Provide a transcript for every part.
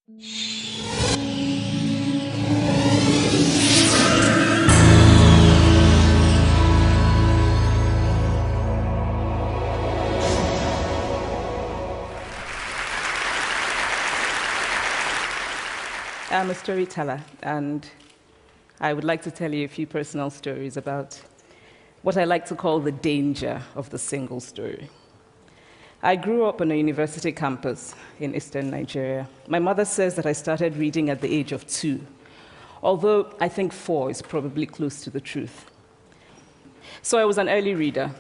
I'm a storyteller, and I would like to tell you a few personal stories about what I like to call the danger of the single story. I grew up on a university campus in eastern Nigeria. My mother says that I started reading at the age of 2, although I think 4 is probably close to the truth. So I was an early reader,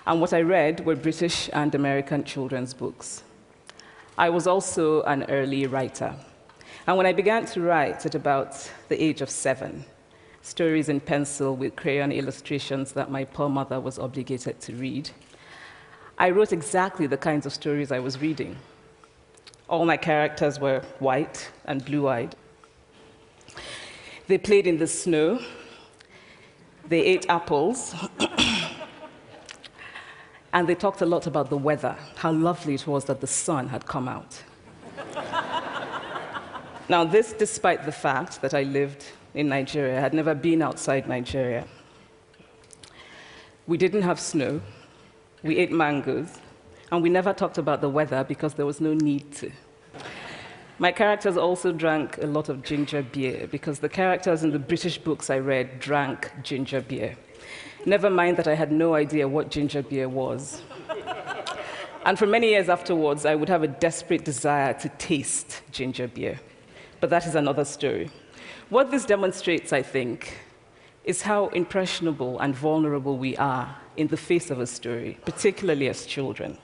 and what I read were British and American children's books. I was also an early writer. And when I began to write at about the age of 7, stories in pencil with crayon illustrations that my poor mother was obligated to read, I wrote exactly the kinds of stories I was reading. All my characters were white and blue-eyed. They played in the snow. They ate apples. And they talked a lot about the weather, how lovely it was that the sun had come out. Now, this despite the fact that I lived in Nigeria. I had never been outside Nigeria. We didn't have snow. We ate mangoes. And we never talked about the weather because there was no need to. My characters also drank a lot of ginger beer because the characters in the British books I read drank ginger beer. Never mind that I had no idea what ginger beer was. And for many years afterwards, I would have a desperate desire to taste ginger beer. But that is another story. What this demonstrates, I think, is how impressionable and vulnerable we are in the face of a story, particularly as children.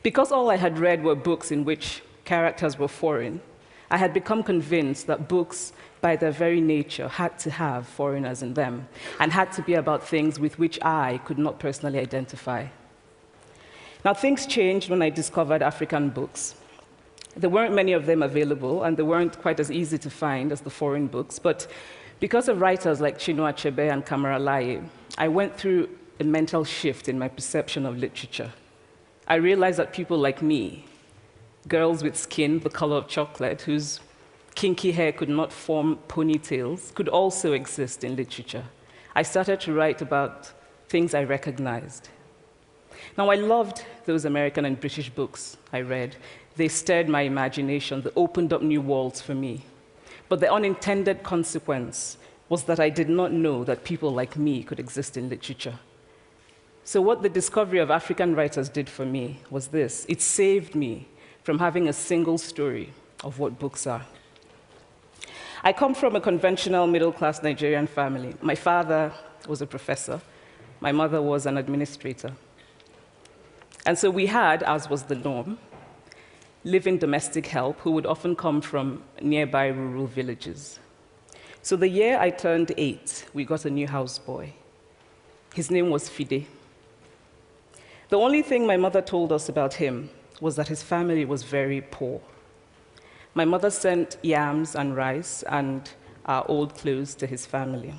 Because all I had read were books in which characters were foreign, I had become convinced that books, by their very nature, had to have foreigners in them and had to be about things with which I could not personally identify. Now, things changed when I discovered African books. There weren't many of them available, and they weren't quite as easy to find as the foreign books, but because of writers like Chinua Achebe and Kamara Laye, I went through a mental shift in my perception of literature. I realized that people like me, girls with skin the color of chocolate, whose kinky hair could not form ponytails, could also exist in literature. I started to write about things I recognized. Now, I loved those American and British books I read. They stirred my imagination. They opened up new worlds for me. But the unintended consequence was that I did not know that people like me could exist in literature. So what the discovery of African writers did for me was this. It saved me from having a single story of what books are. I come from a conventional middle-class Nigerian family. My father was a professor. My mother was an administrator. And so we had, as was the norm, living domestic help who would often come from nearby rural villages. So the year I turned 8, we got a new houseboy. His name was Fide. The only thing my mother told us about him was that his family was very poor. My mother sent yams and rice and our old clothes to his family.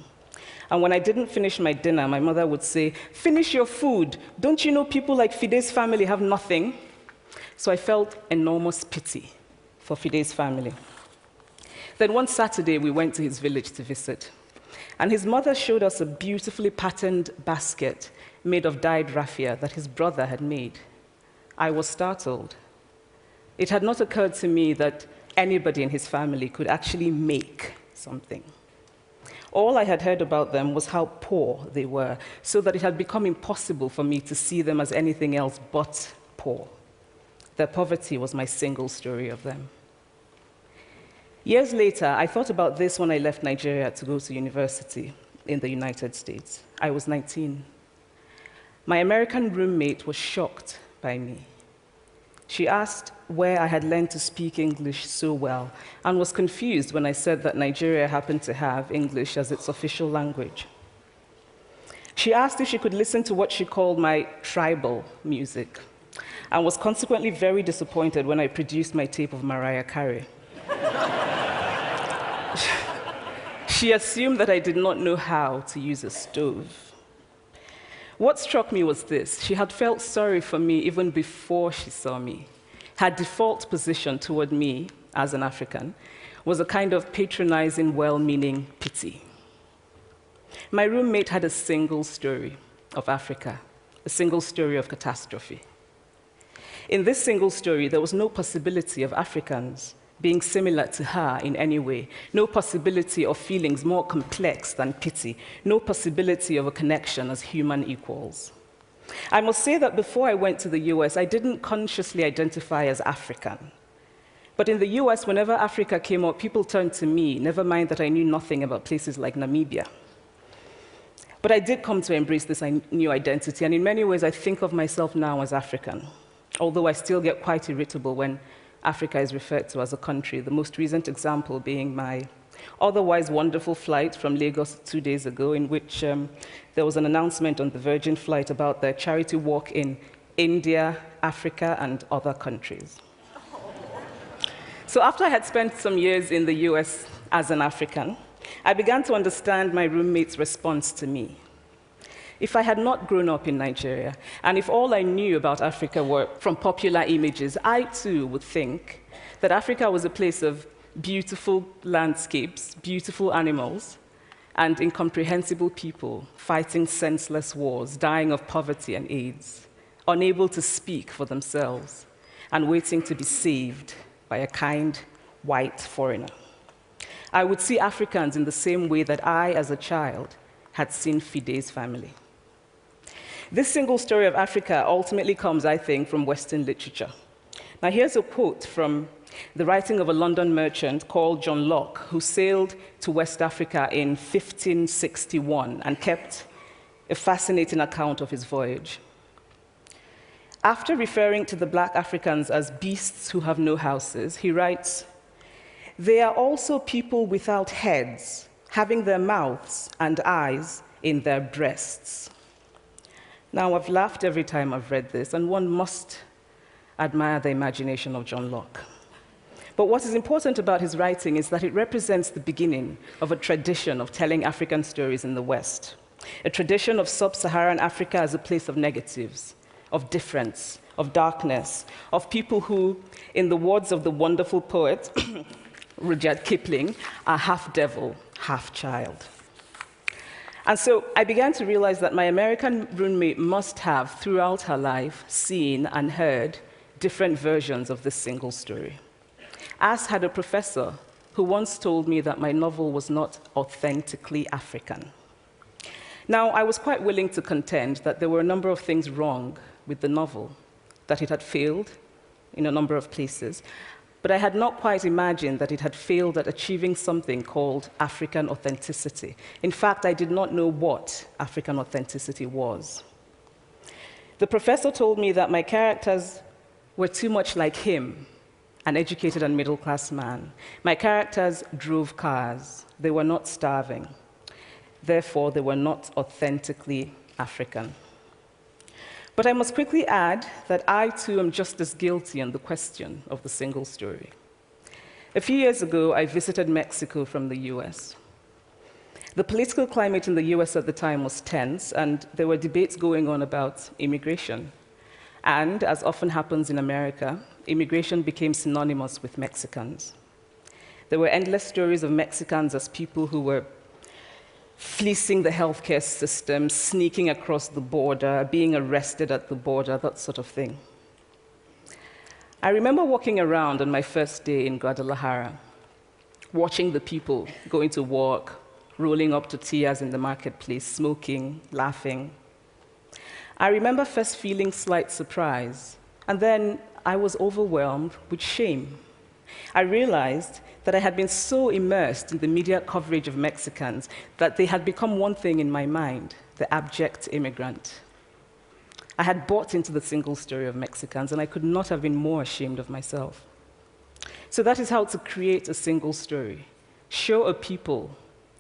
And when I didn't finish my dinner, my mother would say, "Finish your food. Don't you know people like Fide's family have nothing?" So I felt enormous pity for Fide's family. Then one Saturday, we went to his village to visit. And his mother showed us a beautifully patterned basket made of dyed raffia that his brother had made. I was startled. It had not occurred to me that anybody in his family could actually make something. All I had heard about them was how poor they were, so that it had become impossible for me to see them as anything else but poor. Their poverty was my single story of them. Years later, I thought about this when I left Nigeria to go to university in the United States. I was 19. My American roommate was shocked by me. She asked where I had learned to speak English so well and was confused when I said that Nigeria happened to have English as its official language. She asked if she could listen to what she called my tribal music, and was consequently very disappointed when I produced my tape of Mariah Carey. She assumed that I did not know how to use a stove. What struck me was this. She had felt sorry for me even before she saw me. Her default position toward me as an African was a kind of patronizing, well-meaning pity. My roommate had a single story of Africa, a single story of catastrophe. In this single story, there was no possibility of Africans being similar to her in any way, no possibility of feelings more complex than pity, no possibility of a connection as human equals. I must say that before I went to the US, I didn't consciously identify as African. But in the US, whenever Africa came up, people turned to me, never mind that I knew nothing about places like Namibia. But I did come to embrace this new identity, and in many ways, I think of myself now as African, although I still get quite irritable when Africa is referred to as a country, the most recent example being my otherwise wonderful flight from Lagos 2 days ago, in which there was an announcement on the Virgin flight about their charity walk in India, Africa, and other countries. So after I had spent some years in the US as an African, I began to understand my roommate's response to me. If I had not grown up in Nigeria, and if all I knew about Africa were from popular images, I too would think that Africa was a place of beautiful landscapes, beautiful animals, and incomprehensible people fighting senseless wars, dying of poverty and AIDS, unable to speak for themselves, and waiting to be saved by a kind white foreigner. I would see Africans in the same way that I, as a child, had seen Fide's family. This single story of Africa ultimately comes, I think, from Western literature. Now, here's a quote from the writing of a London merchant called John Locke, who sailed to West Africa in 1561 and kept a fascinating account of his voyage. After referring to the black Africans as beasts who have no houses, he writes, "They are also people without heads, having their mouths and eyes in their breasts." Now, I've laughed every time I've read this, and one must admire the imagination of John Locke. But what is important about his writing is that it represents the beginning of a tradition of telling African stories in the West, a tradition of sub-Saharan Africa as a place of negatives, of difference, of darkness, of people who, in the words of the wonderful poet Rudyard Kipling, are half devil, half child. And so I began to realize that my American roommate must have, throughout her life, seen and heard different versions of this single story. As had a professor who once told me that my novel was not authentically African. Now, I was quite willing to contend that there were a number of things wrong with the novel, that it had failed in a number of places, but I had not quite imagined that it had failed at achieving something called African authenticity. In fact, I did not know what African authenticity was. The professor told me that my characters were too much like him, an educated and middle-class man. My characters drove cars. They were not starving. Therefore, they were not authentically African. But I must quickly add that I, too, am just as guilty on the question of the single story. A few years ago, I visited Mexico from the US. The political climate in the US at the time was tense, and there were debates going on about immigration. And, as often happens in America, immigration became synonymous with Mexicans. There were endless stories of Mexicans as people who were fleecing the healthcare system, sneaking across the border, being arrested at the border, that sort of thing. I remember walking around on my first day in Guadalajara, watching the people going to work, rolling up tortillas in the marketplace, smoking, laughing. I remember first feeling slight surprise, and then I was overwhelmed with shame. I realized that I had been so immersed in the media coverage of Mexicans that they had become one thing in my mind, the abject immigrant. I had bought into the single story of Mexicans, and I could not have been more ashamed of myself. So that is how to create a single story. Show a people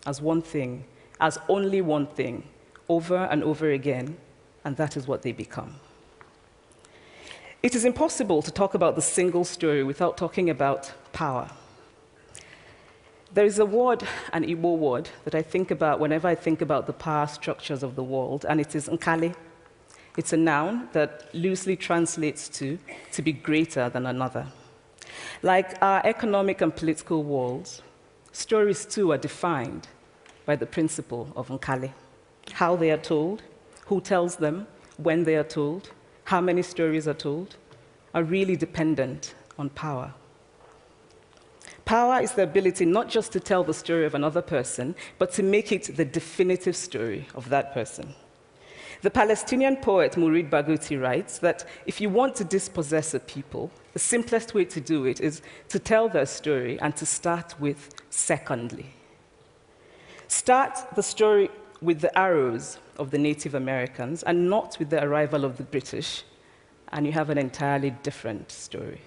as one thing, as only one thing, over and over again, and that is what they become. It is impossible to talk about the single story without talking about power. There is a word, an Igbo word, that I think about whenever I think about the power structures of the world, and it is nkali. It's a noun that loosely translates to be greater than another. Like our economic and political worlds, stories too are defined by the principle of Nkali. How they are told, who tells them, when they are told, how many stories are told, are really dependent on power. Power is the ability not just to tell the story of another person, but to make it the definitive story of that person. The Palestinian poet Mourid Barghouti writes that if you want to dispossess a people, the simplest way to do it is to tell their story and to start with secondly. Start the story with the arrows of the Native Americans and not with the arrival of the British, and you have an entirely different story.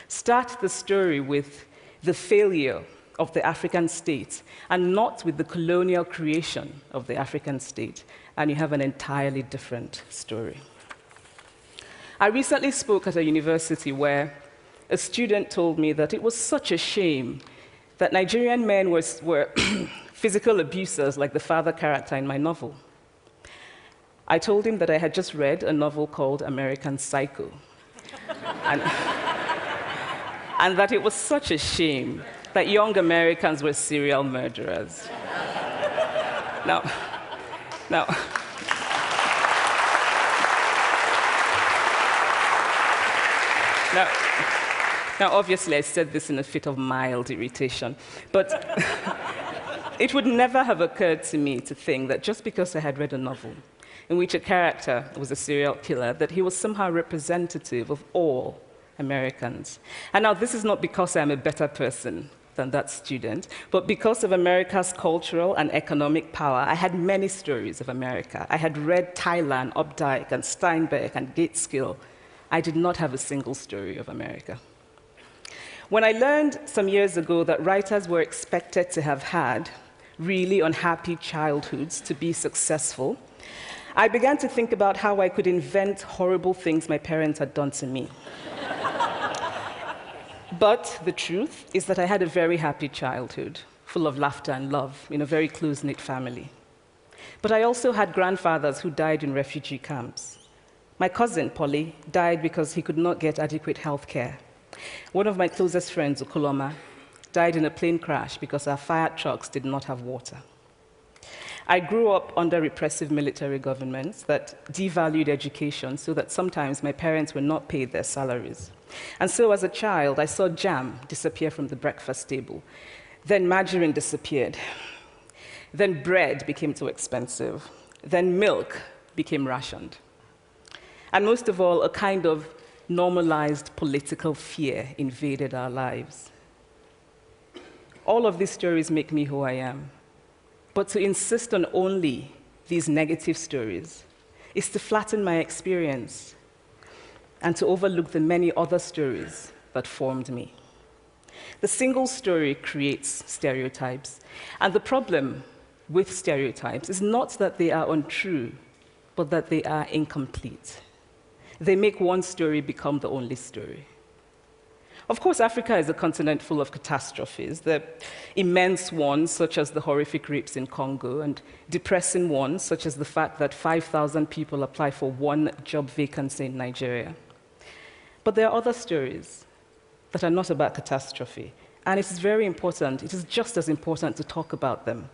Start the story with the failure of the African state and not with the colonial creation of the African state, and you have an entirely different story. I recently spoke at a university where a student told me that it was such a shame that Nigerian men were physical abusers like the father character in my novel. I told him that I had just read a novel called American Psycho, and that it was such a shame that young Americans were serial murderers. Now, obviously, I said this in a fit of mild irritation, but it would never have occurred to me to think that just because I had read a novel in which a character was a serial killer, that he was somehow representative of all Americans. And now, this is not because I'm a better person than that student, but because of America's cultural and economic power, I had many stories of America. I had read Tyler and Updike and Steinbeck and Gateskill. I did not have a single story of America. When I learned some years ago that writers were expected to have had really unhappy childhoods to be successful, I began to think about how I could invent horrible things my parents had done to me. But the truth is that I had a very happy childhood, full of laughter and love, in a very close-knit family. But I also had grandfathers who died in refugee camps. My cousin, Polly, died because he could not get adequate health care. One of my closest friends, Okoloma, died in a plane crash because our fire trucks did not have water. I grew up under repressive military governments that devalued education so that sometimes my parents were not paid their salaries. And so as a child, I saw jam disappear from the breakfast table. Then margarine disappeared. Then bread became too expensive. Then milk became rationed. And most of all, a kind of normalized political fear invaded our lives. All of these stories make me who I am. But to insist on only these negative stories is to flatten my experience and to overlook the many other stories that formed me. The single story creates stereotypes, and the problem with stereotypes is not that they are untrue, but that they are incomplete. They make one story become the only story. Of course, Africa is a continent full of catastrophes, the immense ones, such as the horrific rapes in Congo, and depressing ones, such as the fact that 5,000 people apply for one job vacancy in Nigeria. But there are other stories that are not about catastrophe, and it is very important, it is just as important to talk about them.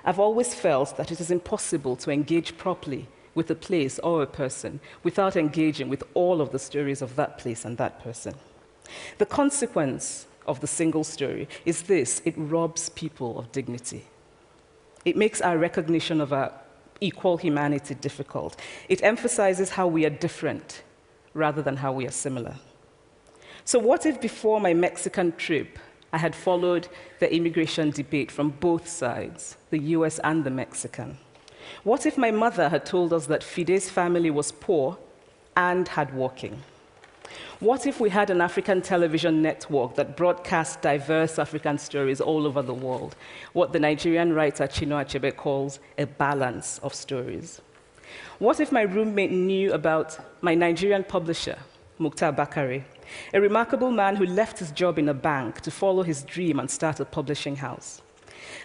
I've always felt that it is impossible to engage properly with a place or a person without engaging with all of the stories of that place and that person. The consequence of the single story is this: it robs people of dignity. It makes our recognition of our equal humanity difficult. It emphasizes how we are different rather than how we are similar. So what if before my Mexican trip, I had followed the immigration debate from both sides, the US and the Mexican? What if my mother had told us that Fide's family was poor and hardworking? What if we had an African television network that broadcast diverse African stories all over the world, what the Nigerian writer Chinua Achebe calls a balance of stories? What if my roommate knew about my Nigerian publisher, Mukhtar Bakare, a remarkable man who left his job in a bank to follow his dream and start a publishing house?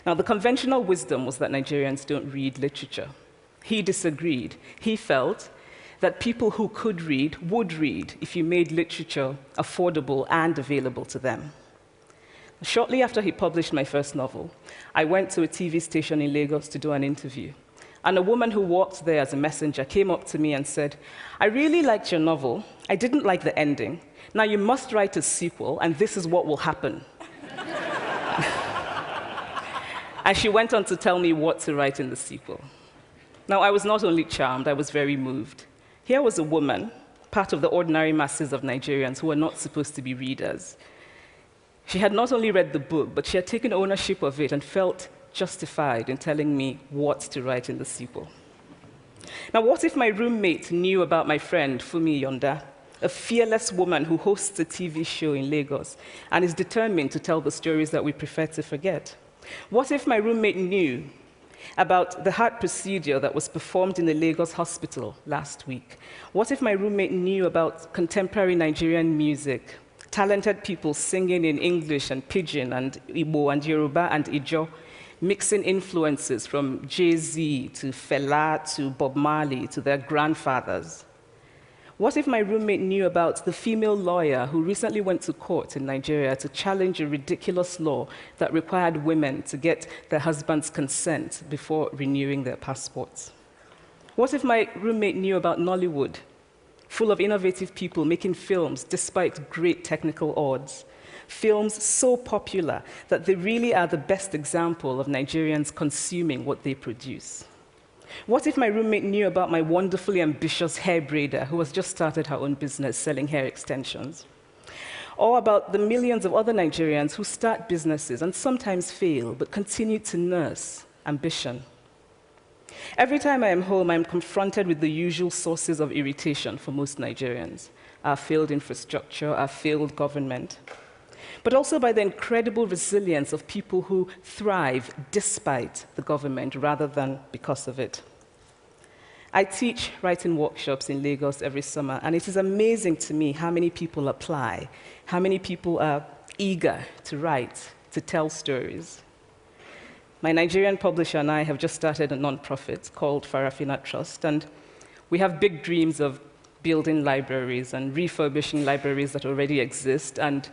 Now, the conventional wisdom was that Nigerians don't read literature. He disagreed. He felt that people who could read would read if you made literature affordable and available to them. Shortly after he published my first novel, I went to a TV station in Lagos to do an interview. And a woman who worked there as a messenger came up to me and said, "I really liked your novel. I didn't like the ending. Now you must write a sequel, and this is what will happen." And she went on to tell me what to write in the sequel. Now, I was not only charmed, I was very moved. Here was a woman, part of the ordinary masses of Nigerians who were not supposed to be readers. She had not only read the book, but she had taken ownership of it and felt justified in telling me what to write in the sequel. Now, what if my roommate knew about my friend, Fumi Yonda, a fearless woman who hosts a TV show in Lagos and is determined to tell the stories that we prefer to forget? What if my roommate knew about the heart procedure that was performed in the Lagos hospital last week? What if my roommate knew about contemporary Nigerian music, talented people singing in English and Pidgin and Igbo and Yoruba and Ijo, mixing influences from Jay-Z to Fela to Bob Marley to their grandfathers? What if my roommate knew about the female lawyer who recently went to court in Nigeria to challenge a ridiculous law that required women to get their husband's consent before renewing their passports? What if my roommate knew about Nollywood, full of innovative people making films despite great technical odds, films so popular that they really are the best example of Nigerians consuming what they produce? What if my roommate knew about my wonderfully ambitious hair braider who has just started her own business selling hair extensions? Or about the millions of other Nigerians who start businesses and sometimes fail, but continue to nurse ambition? Every time I am home, I'm confronted with the usual sources of irritation for most Nigerians: our failed infrastructure, our failed government, but also by the incredible resilience of people who thrive despite the government rather than because of it. I teach writing workshops in Lagos every summer, and it is amazing to me how many people apply, how many people are eager to write, to tell stories. My Nigerian publisher and I have just started a nonprofit called Farafina Trust, and we have big dreams of building libraries and refurbishing libraries that already exist and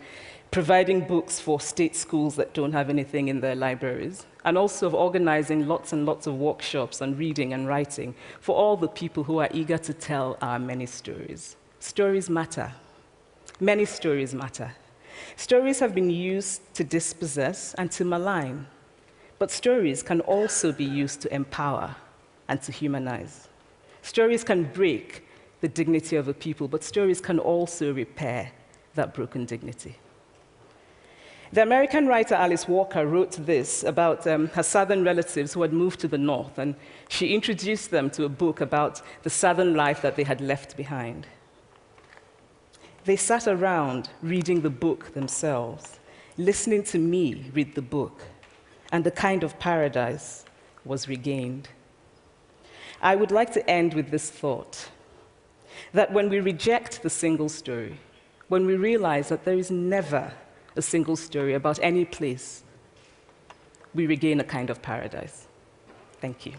providing books for state schools that don't have anything in their libraries, and also of organizing lots and lots of workshops on reading and writing for all the people who are eager to tell our many stories. Stories matter. Many stories matter. Stories have been used to dispossess and to malign, but stories can also be used to empower and to humanize. Stories can break the dignity of a people, but stories can also repair that broken dignity. The American writer Alice Walker wrote this about her southern relatives who had moved to the north, and she introduced them to a book about the southern life that they had left behind. They sat around reading the book themselves, listening to me read the book, and a kind of paradise was regained. I would like to end with this thought, that when we reject the single story, when we realize that there is never a single story about any place, we regain a kind of paradise. Thank you.